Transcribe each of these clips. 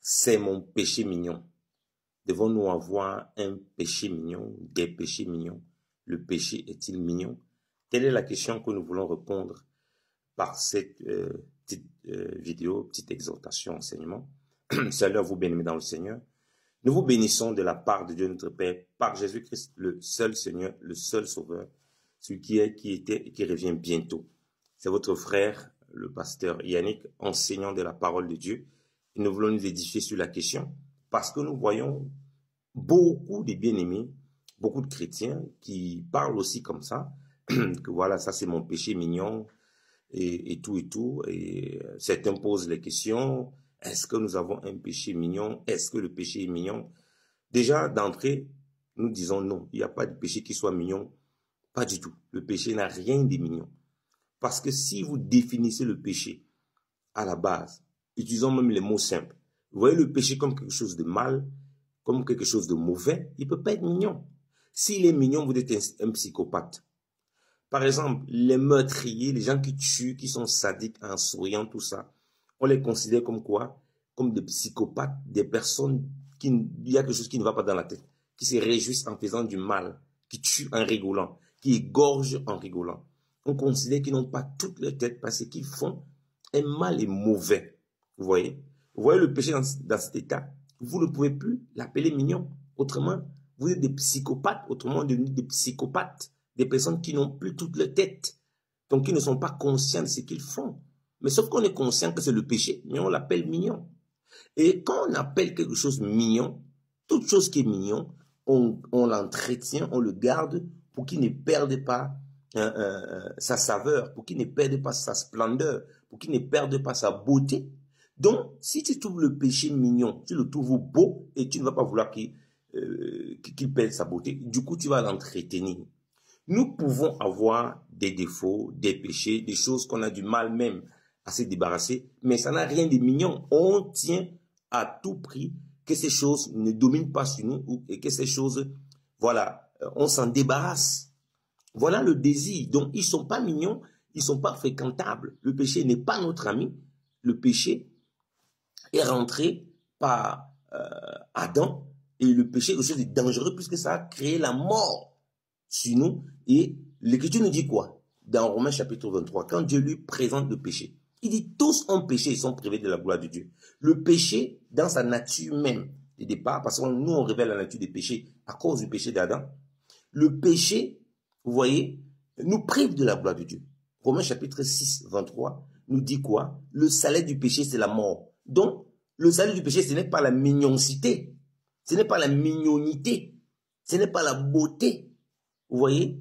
C'est mon péché mignon. Devons-nous avoir un péché mignon, des péchés mignons? Le péché est-il mignon? Telle est la question que nous voulons répondre par cette petite vidéo, petite exhortation, enseignement. Salut à vous, bien-aimés dans le Seigneur. Nous vous bénissons de la part de Dieu notre Père, par Jésus-Christ, le seul Seigneur, le seul Sauveur, celui qui est, qui était et qui revient bientôt. C'est votre frère, le pasteur Yannick, enseignant de la parole de Dieu. Et nous voulons nous édifier sur la question parce que nous voyons beaucoup de bien-aimés, beaucoup de chrétiens qui parlent aussi comme ça, que voilà, ça c'est mon péché mignon et tout et tout. Et certains posent les questions, est-ce que nous avons un péché mignon? Est-ce que le péché est mignon? Déjà, d'entrée, nous disons non, il n'y a pas de péché qui soit mignon, pas du tout. Le péché n'a rien de mignon. Parce que si vous définissez le péché à la base, utilisons même les mots simples, vous voyez le péché comme quelque chose de mal, comme quelque chose de mauvais, il ne peut pas être mignon. S'il est mignon, vous êtes un psychopathe. Par exemple, les meurtriers, les gens qui tuent, qui sont sadiques en souriant, tout ça, on les considère comme quoi? Comme des psychopathes, des personnes qui, il y a quelque chose qui ne va pas dans la tête, qui se réjouissent en faisant du mal, qui tuent en rigolant, qui égorgent en rigolant. On considère qu'ils n'ont pas toute leur tête parce qu'ils font un mal et mauvais. Vous voyez? Vous voyez le péché dans cet état? Vous ne pouvez plus l'appeler mignon. Autrement, vous êtes des psychopathes, autrement devenus des psychopathes, des personnes qui n'ont plus toute leur tête, donc qui ne sont pas conscients de ce qu'ils font. Mais sauf qu'on est conscient que c'est le péché, mais on l'appelle mignon. Et quand on appelle quelque chose mignon, toute chose qui est mignon, on l'entretient, on le garde pour qu'il ne perde pas sa saveur, pour qu'il ne perde pas sa splendeur, pour qu'il ne perde pas sa beauté. Donc, si tu trouves le péché mignon, tu le trouves beau et tu ne vas pas vouloir qu'il perde sa beauté, du coup, tu vas l'entretenir. Nous pouvons avoir des défauts, des péchés, des choses qu'on a du mal même à se débarrasser, mais ça n'a rien de mignon. On tient à tout prix que ces choses ne dominent pas sur nous et que ces choses, voilà, on s'en débarrasse. Voilà le désir. Donc, ils ne sont pas mignons, ils ne sont pas fréquentables. Le péché n'est pas notre ami. Le péché est rentré par Adam et le péché est quelque chose de dangereux puisque ça a créé la mort sur nous. Et l'Écriture nous dit quoi? Dans Romains chapitre 23, quand Dieu lui présente le péché, il dit tous ont péché et sont privés de la gloire de Dieu. Le péché, dans sa nature même, de départ, parce que nous on révèle la nature des péchés à cause du péché d'Adam, le péché, vous voyez, nous prive de la gloire de Dieu. Romains chapitre 6, 23, nous dit quoi? Le salaire du péché, c'est la mort. Donc, le salaire du péché, ce n'est pas la mignoncité, ce n'est pas la mignonité, ce n'est pas la beauté. Vous voyez,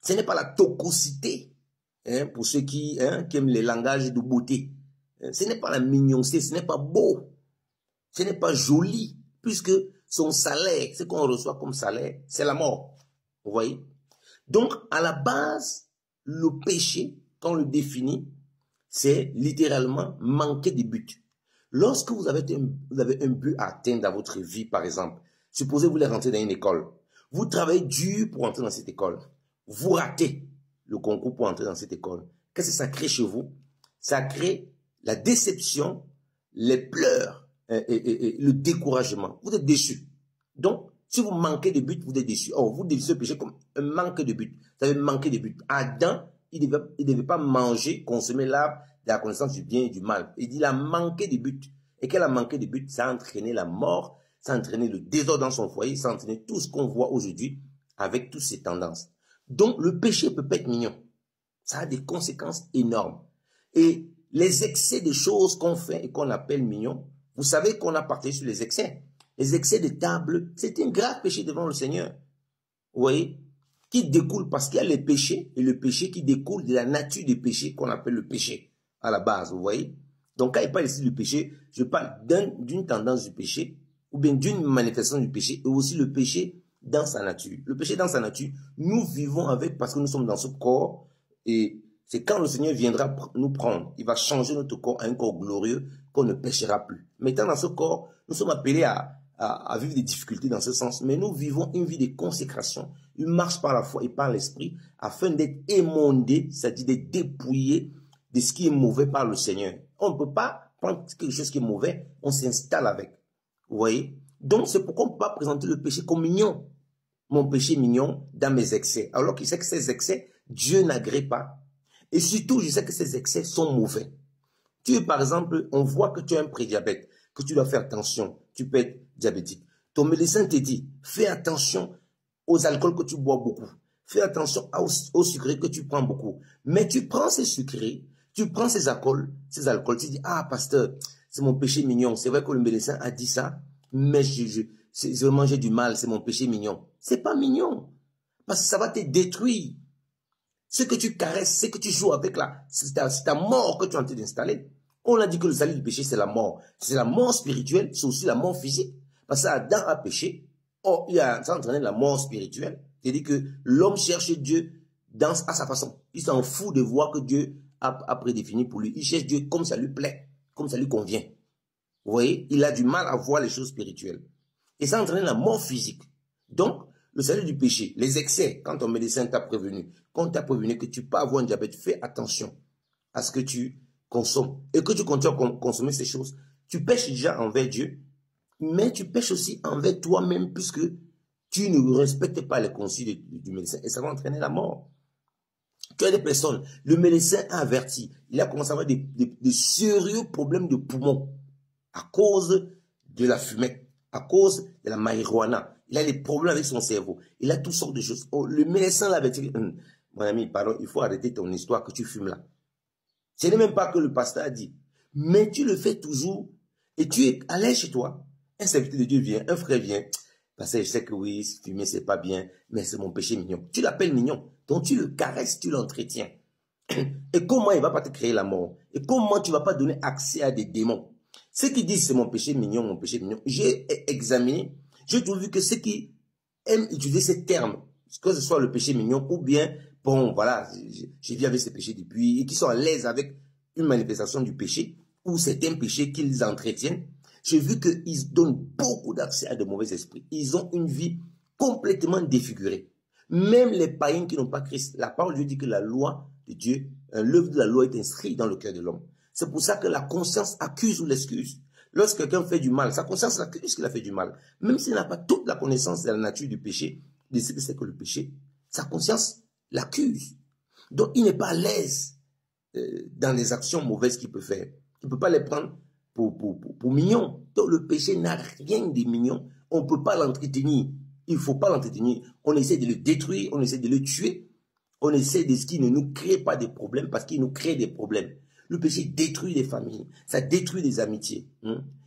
ce n'est pas la tocosité, hein, pour ceux qui aiment les langages de beauté. Ce n'est pas la mignoncité, ce n'est pas beau, ce n'est pas joli, puisque son salaire, ce qu'on reçoit comme salaire, c'est la mort. Vous voyez? Donc, à la base, le péché, quand on le définit, c'est littéralement manquer de but. Lorsque vous avez un but à atteindre dans votre vie, par exemple, supposez vous voulez rentrer dans une école. Vous travaillez dur pour entrer dans cette école. Vous ratez le concours pour entrer dans cette école. Qu'est-ce que ça crée chez vous? Ça crée la déception, les pleurs et le découragement. Vous êtes déçu. Donc, si vous manquez de but, vous êtes déçu. Oh, vous définissez le péché comme un manque de but. Vous avez manqué de but. Adam, il devait pas manger, consommer l'arbre de la connaissance du bien et du mal. Il a manqué de but. Et qu'elle a manqué de but, ça a entraîné la mort, ça a entraîné le désordre dans son foyer, ça a entraîné tout ce qu'on voit aujourd'hui avec toutes ces tendances. Donc, le péché peut pas être mignon. Ça a des conséquences énormes. Et les excès de choses qu'on fait et qu'on appelle mignons, vous savez qu'on a partagé sur les excès. Les excès de table, c'est un grave péché devant le Seigneur. Vous voyez? Qui découle parce qu'il y a les péchés et le péché qui découle de la nature des péchés qu'on appelle le péché à la base. Vous voyez? Donc, quand il parle ici du péché, je parle d'une tendance du péché ou bien d'une manifestation du péché et aussi le péché dans sa nature. Le péché dans sa nature, nous vivons avec parce que nous sommes dans ce corps et c'est quand le Seigneur viendra nous prendre, il va changer notre corps à un corps glorieux qu'on ne péchera plus. Mais étant dans ce corps, nous sommes appelés à vivre des difficultés dans ce sens, mais nous vivons une vie de consécration, une marche par la foi et par l'esprit, afin d'être émondés, c'est-à-dire d'être dépouillés de ce qui est mauvais par le Seigneur. On ne peut pas prend quelque chose qui est mauvais, on s'installe avec. Vous voyez? Donc, c'est pourquoi on ne peut pas présenter le péché comme mignon. Mon péché mignon dans mes excès. Alors qu'il sait que ces excès, Dieu n'agrée pas. Et surtout, je sais que ces excès sont mauvais. Par exemple, on voit que tu as un prédiabète, que tu dois faire attention, tu peux être diabétique. Ton médecin te dit, fais attention aux alcools que tu bois beaucoup. Fais attention aux sucreries que tu prends beaucoup. Mais tu prends ces sucreries, tu prends ces alcools, tu dis, ah, pasteur, c'est mon péché mignon. C'est vrai que le médecin a dit ça, mais je mangeais du mal, c'est mon péché mignon. C'est pas mignon. Parce que ça va te détruire. Ce que tu caresses, ce que tu joues avec là, c'est ta mort que tu es en train d'installer. On a dit que le salut du péché, c'est la mort. C'est la mort spirituelle, c'est aussi la mort physique. Parce que Adam a péché. Oh, ça a entraîné la mort spirituelle. C'est-à-dire que l'homme cherche Dieu à sa façon. Il s'en fout de voir que Dieu a prédéfini pour lui. Il cherche Dieu comme ça lui plaît, comme ça lui convient. Vous voyez, il a du mal à voir les choses spirituelles. Et ça a entraîné la mort physique. Donc, le salut du péché, les excès, quand ton médecin t'a prévenu, quand t'a prévenu que tu peux avoir un diabète, fais attention à ce que tu consommes. Et que tu continues à consommer ces choses. Tu pêches déjà envers Dieu, mais tu pêches aussi envers toi-même puisque tu ne respectes pas les consignes du médecin et ça va entraîner la mort. Tu as des personnes, le médecin a averti, il a commencé à avoir des sérieux problèmes de poumons à cause de la fumette, à cause de la marijuana. Il a des problèmes avec son cerveau. Il a toutes sortes de choses. Oh, le médecin l'avait dit, mon ami, pardon, il faut arrêter ton histoire que tu fumes là. Ce n'est même pas que le pasteur a dit. Mais tu le fais toujours et tu es à l'aise chez toi. Un serviteur de Dieu vient, un frère vient. Parce que je sais que oui, fumer c'est pas bien, mais c'est mon péché mignon. Tu l'appelles mignon. Donc tu le caresses, tu l'entretiens. Et comment il ne va pas te créer la mort? Et comment tu ne vas pas donner accès à des démons? Ceux qui disent c'est mon péché mignon, j'ai examiné, j'ai toujours vu que ceux qui aiment utiliser ces termes, que ce soit le péché mignon ou bien, bon voilà, j'ai vu avec ces péchés depuis, et qui sont à l'aise avec une manifestation du péché, ou certains péchés qu'ils entretiennent, j'ai vu qu'ils donnent beaucoup d'accès à de mauvais esprits. Ils ont une vie complètement défigurée. Même les païens qui n'ont pas Christ, la parole de Dieu dit que la loi de Dieu, l'œuvre de la loi est inscrite dans le cœur de l'homme. C'est pour ça que la conscience accuse ou l'excuse. Lorsque quelqu'un fait du mal, sa conscience l'accuse qu'il a fait du mal. Même s'il n'a pas toute la connaissance de la nature du péché, de ce que c'est que le péché, sa conscience l'accuse. Donc il n'est pas à l'aise dans les actions mauvaises qu'il peut faire. Il ne peut pas les prendre pour mignon. Donc le péché n'a rien de mignon. On ne peut pas l'entretenir. Il ne faut pas l'entretenir. On essaie de le détruire, on essaie de le tuer. On essaie de ce qui ne nous crée pas de problèmes parce qu'il nous crée des problèmes. Le péché détruit les familles, ça détruit les amitiés.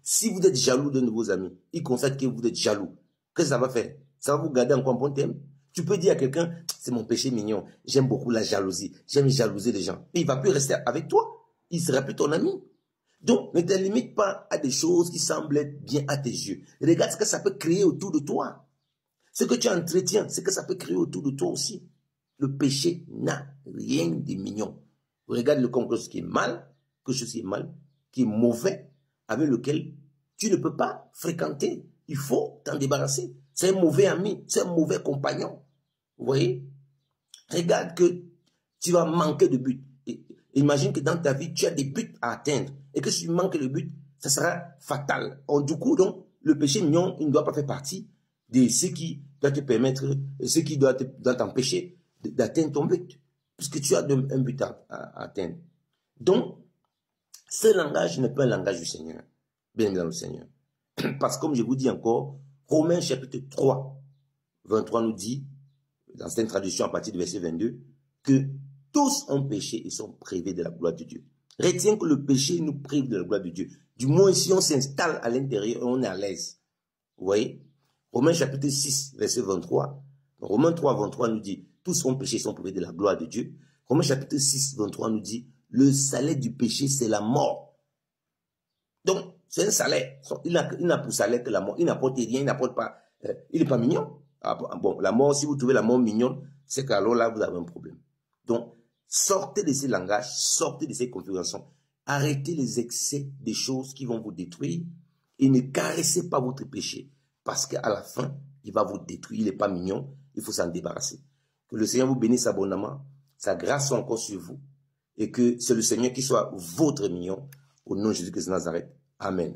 Si vous êtes jaloux d'un de vos amis, il constate que vous êtes jaloux. Qu'est-ce que ça va faire? Ça va vous garder en bon terme. Tu peux dire à quelqu'un, c'est mon péché mignon, j'aime beaucoup la jalousie, j'aime jalouser les gens. Et il ne va plus rester avec toi, il ne sera plus ton ami. Donc, ne te limite pas à des choses qui semblent être bien à tes yeux. Regarde ce que ça peut créer autour de toi. Ce que tu entretiens, ce que ça peut créer autour de toi aussi. Le péché n'a rien de mignon. Regarde-le comme quelque chose qui est mal, quelque chose qui est mal, qui est mauvais, avec lequel tu ne peux pas fréquenter. Il faut t'en débarrasser. C'est un mauvais ami, c'est un mauvais compagnon. Vous voyez? Regarde que tu vas manquer de but. Imagine que dans ta vie, tu as des buts à atteindre. Et que si tu manques le but, ça sera fatal. Du coup, donc, le péché mignon, il ne doit pas faire partie de ce qui doit te permettre, ce qui doit t'empêcher d'atteindre ton but. Puisque tu as un but à atteindre. Donc, ce langage n'est pas un langage du Seigneur. Bien dans le Seigneur. Parce que comme je vous dis encore, Romains chapitre 3, 23 nous dit, dans cette traduction à partir du verset 22, que tous ont péché et sont privés de la gloire de Dieu. Retiens que le péché nous prive de la gloire de Dieu. Du moins, si on s'installe à l'intérieur, on est à l'aise. Vous voyez? Romains chapitre 6, verset 23. Romains 3, 23 nous dit, tous ont péché et sont privés de la gloire de Dieu. Romains chapitre 6, 23 nous dit, le salaire du péché, c'est la mort. Donc, c'est un salaire. Il n'a pour salaire que la mort. Il n'apporte rien, il n'apporte pas. Il n'est pas mignon. Ah, bon, la mort, si vous trouvez la mort mignonne, c'est qu'alors là, vous avez un problème. Donc, sortez de ces langages, sortez de ces configurations. Arrêtez les excès des choses qui vont vous détruire et ne caressez pas votre péché. Parce qu'à la fin, il va vous détruire. Il n'est pas mignon. Il faut s'en débarrasser. Que le Seigneur vous bénisse abondamment. Sa grâce soit encore sur vous. Et que c'est le Seigneur qui soit votre mignon. Au nom de Jésus-Christ de Nazareth. Amen.